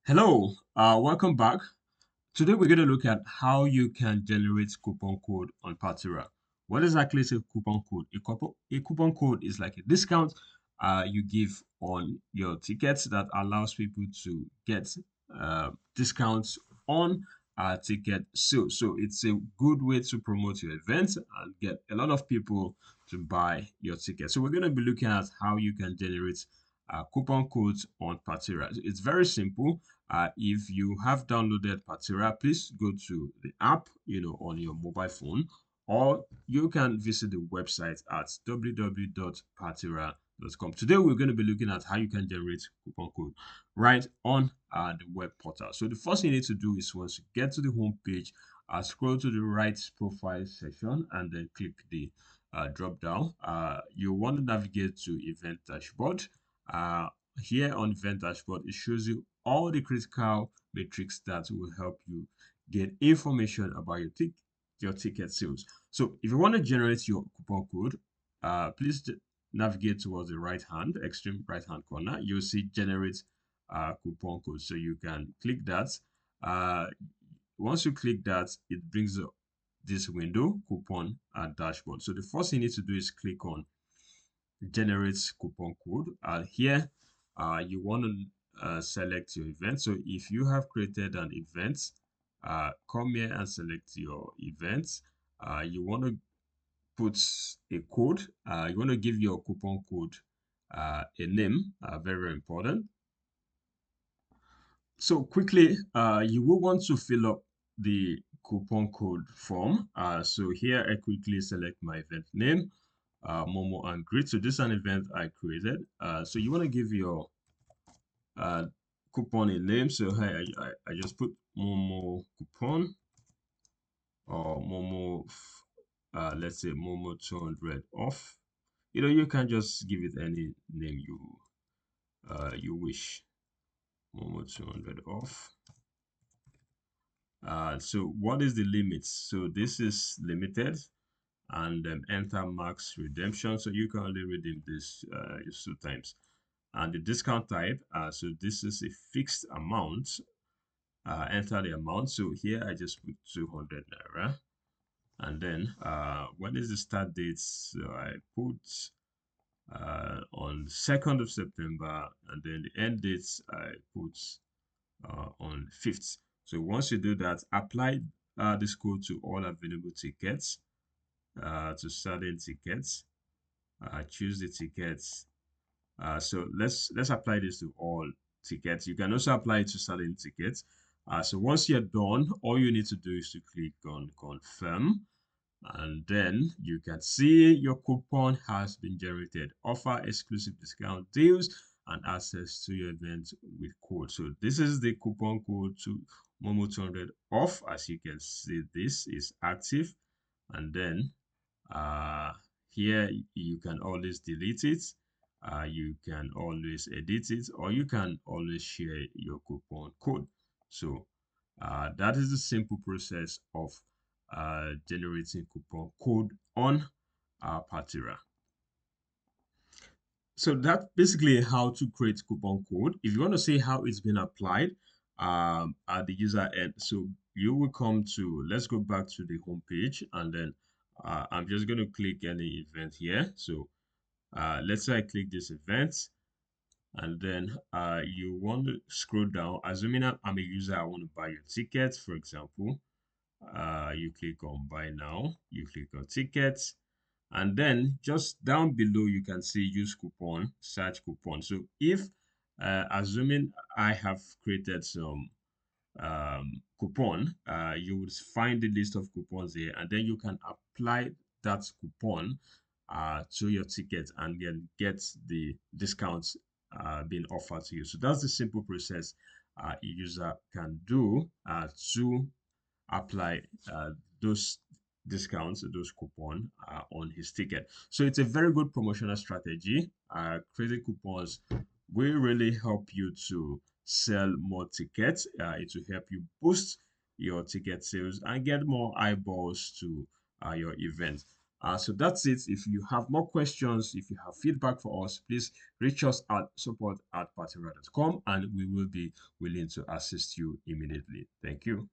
Hello, welcome back. Today we're going to look at how you can generate coupon code on Partyra. What exactly is a coupon code? A coupon code is like a discount you give on your tickets that allows people to get discounts on ticket sales. So it's a good way to promote your event and get a lot of people to buy your ticket. So we're going to be looking at how you can generate coupon codes on Partyra. It's very simple. If you have downloaded Partyra, please go to the app, on your mobile phone, or you can visit the website at www.partyra.com. Today, we're going to be looking at how you can generate coupon code right on the web portal. So the first thing you need to do is once you get to the home page, scroll to the right profile section and then click the drop down. You want to navigate to event dashboard. Uh, Here on event dashboard, it shows you all the critical metrics that will help you get information about your ticket sales. So if you want to generate your coupon code, please navigate towards the right hand, extreme right hand corner. You'll see generate coupon code. So you can click that. Uh, Once you click that, it brings up this window, coupon dashboard. So the first thing you need to do is click on generate coupon code. Here, you want to select your event. So if you have created an event, come here and select your event. You want to put a code. You want to give your coupon code a name. Very, very important. So quickly, you will want to fill up the coupon code form. So here I quickly select my event name, Momo and Grid. So this is an event I created. So you want to give your uh, coupon a name. So hey, I just put Momo coupon or Momo, let's say Momo 200 off. You can just give it any name you wish. Momo 200 off. So what is the limit? So this is limited and enter max redemption. So you can only redeem this just 2 times. And the discount type, so this is a fixed amount. Enter the amount. So here I just put 200 naira. And then when is the start date? So I put on 2nd of September, and then the end dates I put on 5th. So once you do that, apply this code to all available tickets, to certain tickets. Choose the tickets. So let's apply this to all tickets. You can also apply it to certain tickets. So once you're done, all you need to do is to click on confirm, and then you can see your coupon has been generated. Offer exclusive discount deals and access to your event with code. So this is the coupon code to Momo 200 off. As you can see, this is active, and then uh, here you can always delete it. You can always edit it, or you can always share your coupon code. So that is the simple process of generating coupon code on Partyra. So that's basically how to create coupon code. If you want to see how it's been applied at the user end, so you will come to, let's go back to the home page, and then I'm just going to click any event here. So let's say I click this event, and then you want to scroll down. Assuming I'm a user, I want to buy your ticket, for example. You click on buy now, you click on tickets, and then just down below you can see use coupon, search coupon. So if assuming I have created some coupon, you would find the list of coupons here, and then you can apply that coupon to your ticket and then get the discounts being offered to you. So that's the simple process a user can do to apply those discounts, those coupon on his ticket. So it's a very good promotional strategy. Creating coupons will really help you to sell more tickets. It will help you boost your ticket sales and get more eyeballs to your event. So that's it. If you have more questions, if you have feedback for us, please reach us at support@partyra.com and we will be willing to assist you immediately. Thank you.